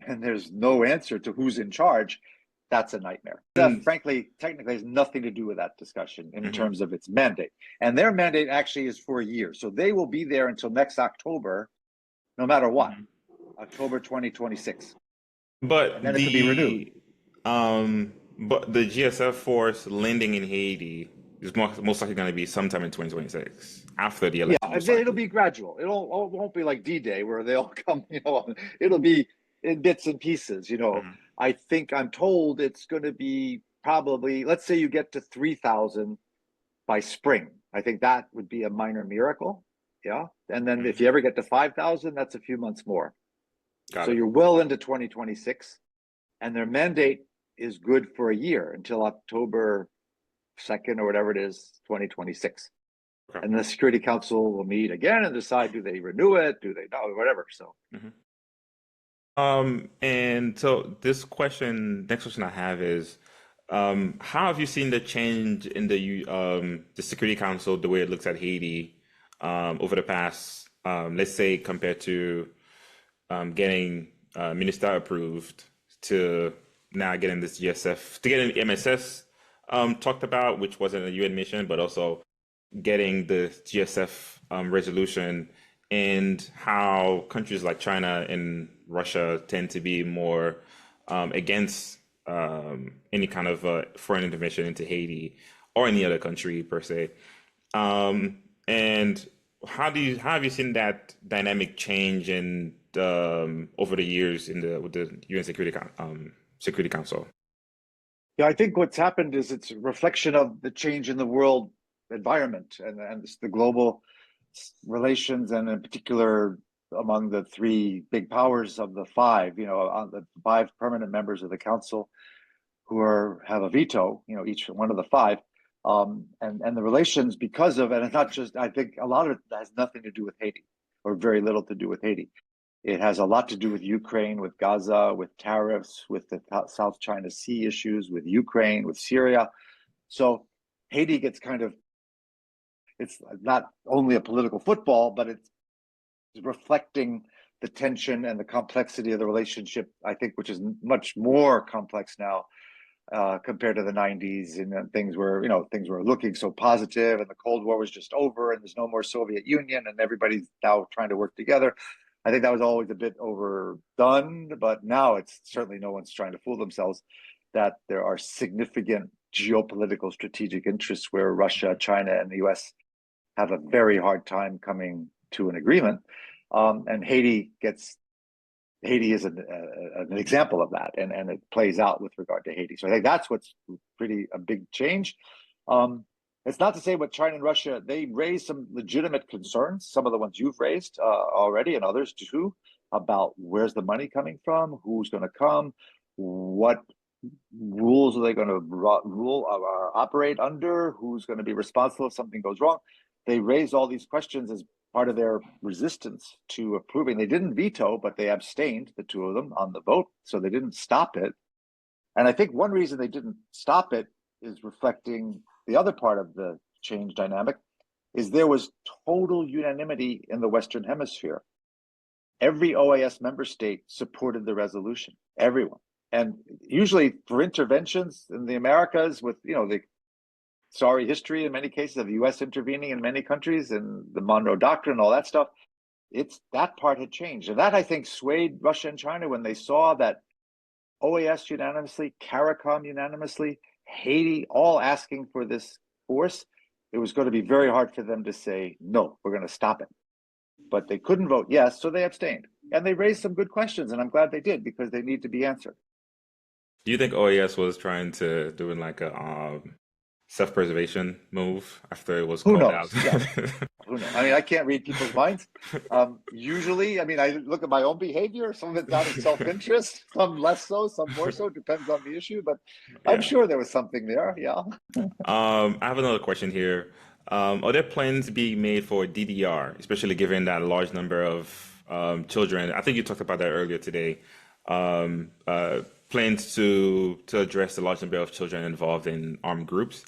and there's no answer to who's in charge, that's a nightmare. That, frankly, technically has nothing to do with that discussion in terms of its mandate. And their mandate actually is for a year. So they will be there until next October, no matter what, October 2026. But And then it could be renewed. the GSF force landing in Haiti is most likely going to be sometime in 2026. After the election. Yeah, it'll be gradual. It won't be like D-Day where they all come. It'll be in bits and pieces. I think I'm told it's going to be probably, let's say you get to 3,000 by spring. I think that would be a minor miracle. Yeah, and then if you ever get to 5,000, that's a few months more. So you're well into 2026, and their mandate is good for a year until October 2nd or whatever it is, 2026. And the Security Council will meet again and decide, do they renew it? Do they not? Whatever. So. And so next question I have is, how have you seen the change in the Security Council, the way it looks at Haiti, over the past, let's say, compared to getting Minister approved to now getting this GSF, to getting MSS talked about, which wasn't a UN mission, but also getting the GSF resolution, and how countries like China and Russia tend to be more against any kind of foreign intervention into Haiti or any other country per se. And how have you seen that dynamic change in over the years with the UN Security Council? Yeah, I think what's happened is it's a reflection of the change in the world environment and the global relations, and in particular among the three big powers of the five, the five permanent members of the council have a veto, each one of the five. And the relations because of, and it's not just, I think a lot of it has nothing to do with Haiti, or very little to do with Haiti. It has a lot to do with Ukraine, with Gaza, with tariffs, with the South China Sea issues, with Ukraine, with Syria. So Haiti gets it's not only a political football, but it's reflecting the tension and the complexity of the relationship, I think, which is much more complex now compared to the 90s, and things were looking so positive, and the Cold War was just over, and there's no more Soviet Union, and everybody's now trying to work together. I think that was always a bit overdone, but now it's certainly no one's trying to fool themselves that there are significant geopolitical strategic interests where Russia, China, and the US have a very hard time coming to an agreement. And Haiti is an example of that, and it plays out with regard to Haiti. So I think that's what's pretty a big change. It's not to say what China and Russia, they raised some legitimate concerns, some of the ones you've raised already, and others too, about where's the money coming from, who's going to come, what rules are they going to operate under, who's going to be responsible if something goes wrong. They raised all these questions as part of their resistance to approving. They didn't veto, but they abstained, the two of them, on the vote, so they didn't stop it. And I think one reason they didn't stop it is reflecting the other part of the change dynamic, is there was total unanimity in the Western Hemisphere. Every OAS member state supported the resolution, everyone. And usually for interventions in the Americas, with the sorry history in many cases of the US intervening in many countries and the Monroe Doctrine, all that stuff, it's that part had changed. And that, I think, swayed Russia and China when they saw that OAS unanimously, CARICOM unanimously, Haiti all asking for this force. It was going to be very hard for them to say, no, we're going to stop it. But they couldn't vote yes, so they abstained. And they raised some good questions, and I'm glad they did, because they need to be answered. Do you think OAS was trying to do like a self-preservation move after it was Who called out? knows? Yeah. Who knows? I mean, I can't read people's minds. Usually, I mean, I look at my own behavior. Some of it's out of self-interest, some less so, some more so, depends on the issue. But I'm Yeah. sure there was something there. Yeah. I have another question here. Are there plans being made for DDR, especially given that a large number of children? I think you talked about that earlier today. Plans to address the large number of children involved in armed groups,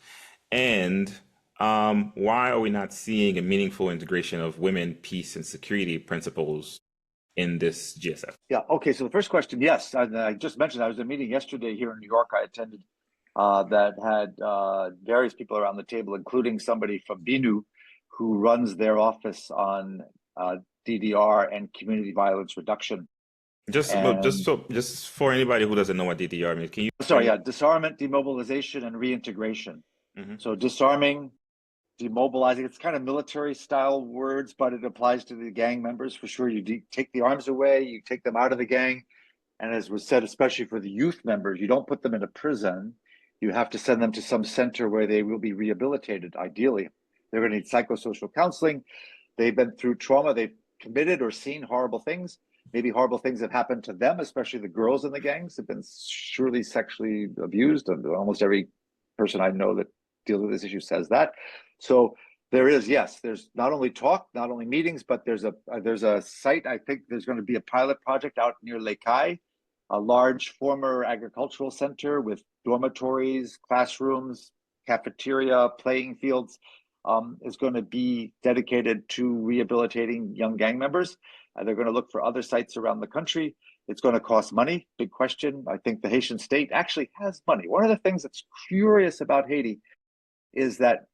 and why are we not seeing a meaningful integration of women, peace, and security principles in this GSF? Yeah. Okay. So the first question, yes, I just mentioned I was at a meeting yesterday here in New York. I attended that had various people around the table, including somebody from BINU, who runs their office on DDR and community violence reduction. And Just for anybody who doesn't know what DDR means, can you sorry, explain? yeah, disarmament, demobilization, and reintegration. Hmm. So disarming, demobilizing, it's kind of military style words, but it applies to the gang members for sure. You take the arms away, you take them out of the gang. And as was said, especially for the youth members, you don't put them in a prison. You have to send them to some center where they will be rehabilitated, ideally. They're going to need psychosocial counseling. They've been through trauma. They've committed or seen horrible things. Maybe horrible things have happened to them, especially the girls in the gangs have been surely sexually abused. And almost every person I know that deals with this issue says that. So there is, yes, there's not only talk, not only meetings, but there's a site. I think there's going to be a pilot project out near Lake Hai, a large former agricultural center with dormitories, classrooms, cafeteria, playing fields, is going to be dedicated to rehabilitating young gang members. They're going to look for other sites around the country. It's going to cost money. Big question. I think the Haitian state actually has money. One of the things that's curious about Haiti is that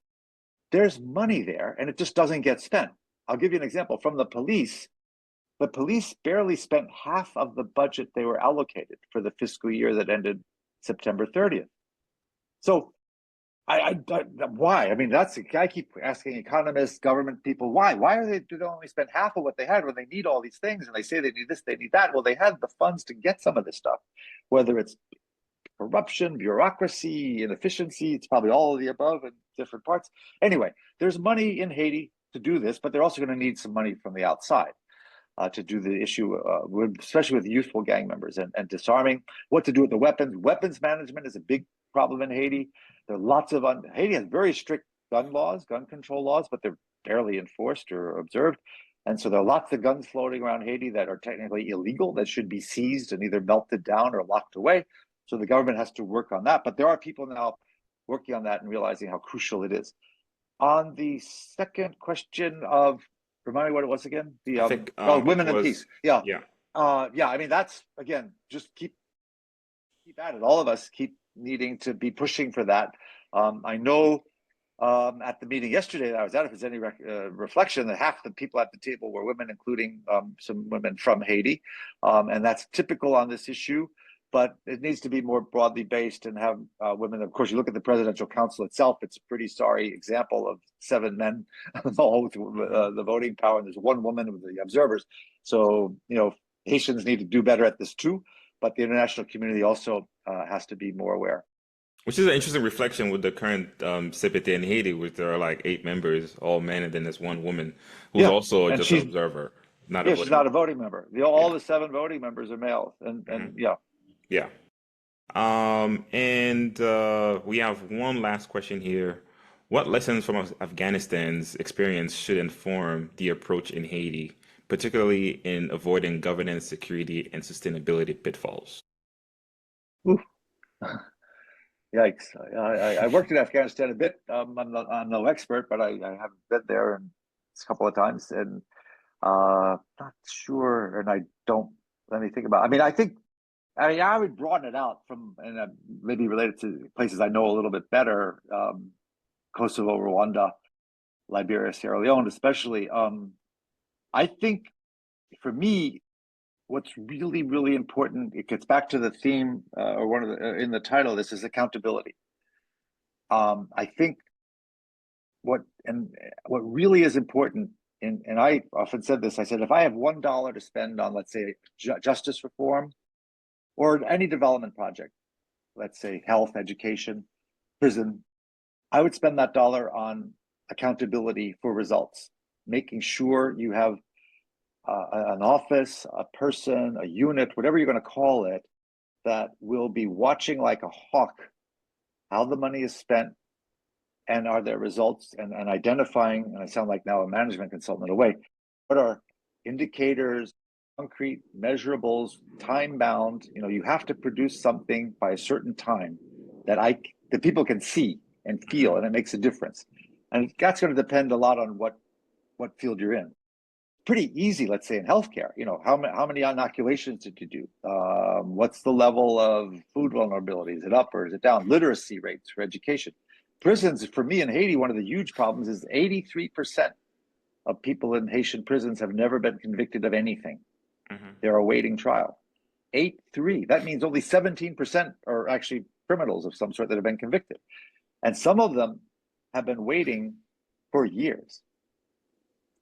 there's money there and it just doesn't get spent. I'll give you an example from the police. The police barely spent half of the budget they were allocated for the fiscal year that ended September 30th. So why? I mean, I keep asking economists, government people, why? Do they only spend half of what they had when they need all these things? And they say they need this, they need that. Well, they had the funds to get some of this stuff, whether it's corruption, bureaucracy, inefficiency. It's probably all of the above in different parts. Anyway, there's money in Haiti to do this, but they're also going to need some money from the outside to do the issue, especially with youthful gang members and disarming. What to do with the weapons. Weapons management is a big problem in Haiti. There are lots of, Haiti has very strict gun laws, gun control laws, but they're barely enforced or observed. And so there are lots of guns floating around Haiti that are technically illegal, that should be seized and either melted down or locked away. So the government has to work on that. But there are people now working on that and realizing how crucial it is. On the second question of, remind me what it was again? The I think women in peace. Yeah. Yeah. Yeah. I mean, that's again, just keep at it. All of us keep needing to be pushing for that. I know at the meeting yesterday that I was at, if there's any reflection, that half the people at the table were women, including some women from Haiti. And that's typical on this issue, but it needs to be more broadly based and have women. Of course, you look at the Presidential Council itself, it's a pretty sorry example of 7 men, all with the voting power, and there's 1 woman with the observers. So, Haitians need to do better at this too, but the international community also has to be more aware. Which is an interesting reflection with the current CPT in Haiti, which there are like 8 members, all men, and then there's 1 woman who's also just an observer, not a voting she's not a voting member. All the 7 voting members are males, and yeah. Yeah. And we have one last question here. What lessons from Afghanistan's experience should inform the approach in Haiti, particularly in avoiding governance, security, and sustainability pitfalls? Ooh. Yikes. I worked in Afghanistan a bit. I'm no expert, but I have been there a couple of times, and not sure. And I don't, let me think about it. I would broaden it out from, and maybe related to places I know a little bit better, Kosovo, Rwanda, Liberia, Sierra Leone, especially. I think for me, what's really, really important, it gets back to the theme or one of the in the title, this is accountability. I think what really is important, and I often said this, I said, if I have $1 to spend on, let's say, justice reform or any development project, let's say health, education, prison, I would spend that dollar on accountability for results, making sure you have an office, a person, a unit, whatever you're going to call it, that will be watching like a hawk how the money is spent and are there results, and identifying, and I sound like now a management consultant in a way, what are indicators, concrete measurables, time bound. You have to produce something by a certain time that people can see and feel, and it makes a difference. And that's going to depend a lot on what field you're in. Pretty easy, let's say in healthcare, how many inoculations did you do? What's the level of food vulnerability? Is it up or is it down? Literacy rates for education. Prisons, for me in Haiti, one of the huge problems is 83% of people in Haitian prisons have never been convicted of anything. They're awaiting trial. 83. That means only 17% are actually criminals of some sort that have been convicted. And some of them have been waiting for years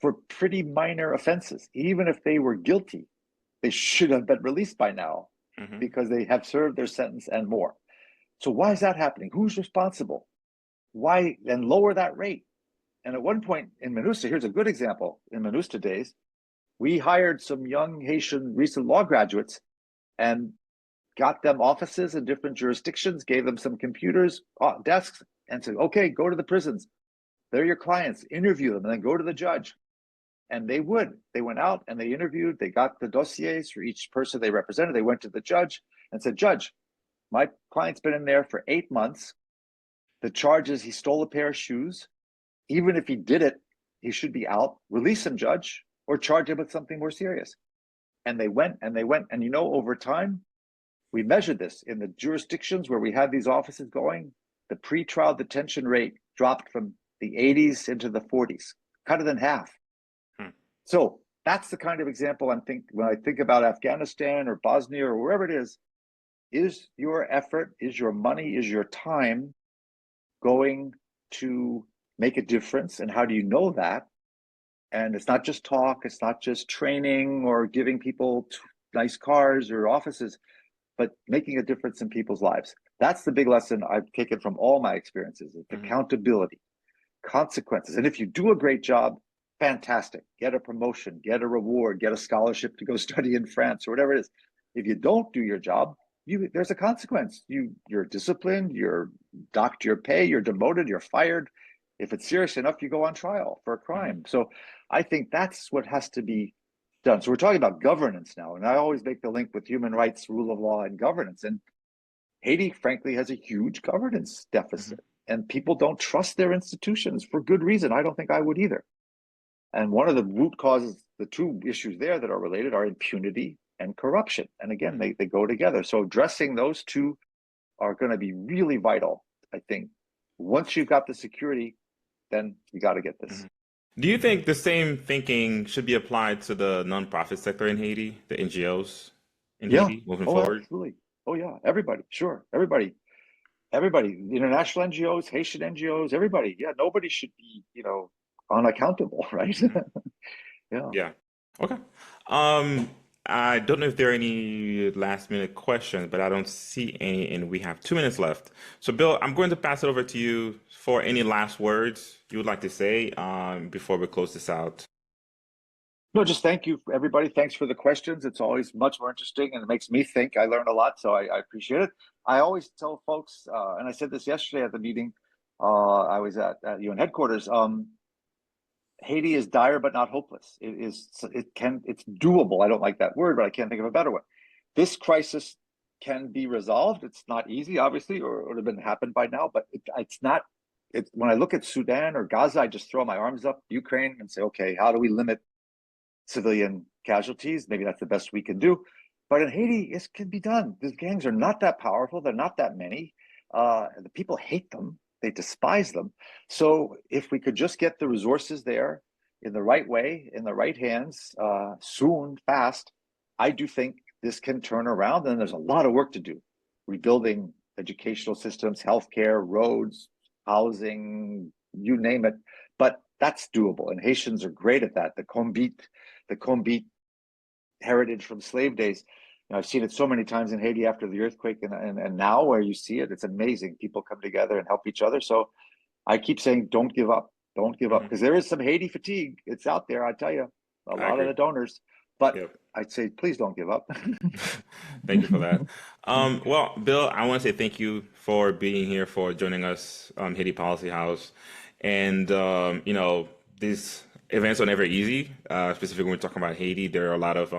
for pretty minor offenses. Even if they were guilty, they should have been released by now because they have served their sentence and more. So why is that happening? Who's responsible? Why? And lower that rate. And at one point in MINUSTA, here's a good example. In MINUSTA days, we hired some young Haitian recent law graduates and got them offices in different jurisdictions, gave them some computers, desks, and said, okay, go to the prisons. They're your clients, interview them, and then go to the judge. And they went out and they interviewed, they got the dossiers for each person they represented. They went to the judge and said, Judge, my client's been in there for 8 months. The charge is he stole a pair of shoes. Even if he did it, he should be out. Release him, judge, or charge him with something more serious. And they went, and over time, we measured this in the jurisdictions where we had these offices going. The pretrial detention rate dropped from the 80s into the 40s, cut it in half. So that's the kind of example when I think about Afghanistan or Bosnia or wherever it is your effort, is your money, is your time going to make a difference? And how do you know that? And it's not just talk, it's not just training or giving people nice cars or offices. but making a difference in people's lives. That's the big lesson I've taken from all my experiences. It's accountability, consequences. And if you do a great job, fantastic. Get a promotion, get a reward, get a scholarship to go study in France or whatever it is. If you don't do your job, there's a consequence. You're disciplined, you're docked your pay, you're demoted, you're fired. If it's serious enough, you go on trial for a crime. So I think that's what has to be done. So we're talking about governance now, and I always make the link with human rights, rule of law, and governance. And Haiti, frankly, has a huge governance deficit, and people don't trust their institutions for good reason. I don't think I would either. And one of the root causes, the two issues there that are related are impunity and corruption. And again, they go together. So addressing those two are going to be really vital, I think. Once you've got the security, then you got to get this. Do you think the same thinking should be applied to the nonprofit sector in Haiti, the NGOs in Haiti moving forward? Absolutely. Oh yeah, everybody, sure, everybody, international NGOs, Haitian NGOs, everybody. Yeah, nobody should be, unaccountable, right? Yeah. Yeah. Okay. I don't know if there are any last minute questions, but I don't see any, and we have 2 minutes left. So, Bill, I'm going to pass it over to you for any last words you would like to say before we close this out. No, just thank you, everybody. Thanks for the questions. It's always much more interesting, and it makes me think. I learn a lot, so I appreciate it. I always tell folks, and I said this yesterday at the meeting, I was at UN headquarters. Haiti is dire but not hopeless. It's doable. I don't like that word, but I can't think of a better one. This crisis can be resolved. It's not easy, obviously, or it would have been happened by now, but it's not. When I look at Sudan or Gaza, I just throw my arms up, Ukraine, and say, okay, how do we limit civilian casualties? Maybe that's the best we can do. But in Haiti, it can be done. These gangs are not that powerful. They're not that many. The people hate them. They despise them. So if we could just get the resources there in the right way, in the right hands, soon, fast, I do think this can turn around. And there's a lot of work to do. Rebuilding educational systems, healthcare, roads, housing, you name it. But that's doable. And Haitians are great at that. The Combit heritage from slave days. I've seen it so many times in Haiti after the earthquake, and now where you see it, it's amazing. People come together and help each other. So I keep saying, don't give up. Don't give up, because there is some Haiti fatigue. It's out there, I tell you, a lot of the donors. But I'd say, please don't give up. Thank you for that. Well, Bill, I want to say thank you for being here, for joining us on Haiti Policy House. And, these events are never easy, specifically when we're talking about Haiti. There are a lot of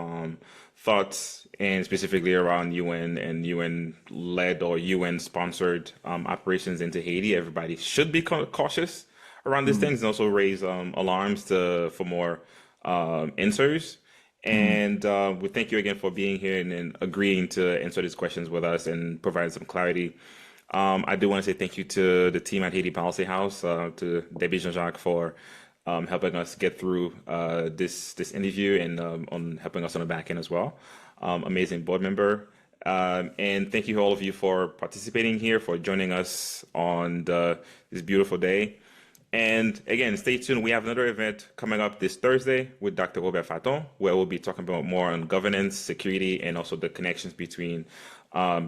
thoughts, and specifically around UN and UN-led or UN-sponsored operations into Haiti. Everybody should be cautious around these things, and also raise alarms for more answers. And we thank you again for being here and agreeing to answer these questions with us and provide some clarity. I do want to say thank you to the team at Haiti Policy House, to Debbie Jean-Jacques for helping us get through this interview, and on helping us on the back end as well. Amazing board member. And thank you to all of you for participating here, for joining us on this beautiful day. And again, stay tuned. We have another event coming up this Thursday with Dr. Robert Faton, where we'll be talking about more on governance, security, and also the connections between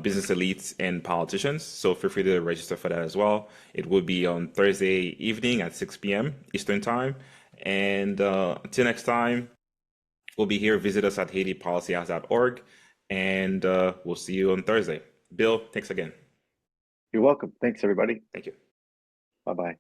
business elites and politicians. So feel free to register for that as well. It will be on Thursday evening at 6 p.m. Eastern Time. And until next time, we'll be here. Visit us at HaitiPolicyHouse.org, and we'll see you on Thursday. Bill, thanks again. You're welcome. Thanks, everybody. Thank you. Bye-bye.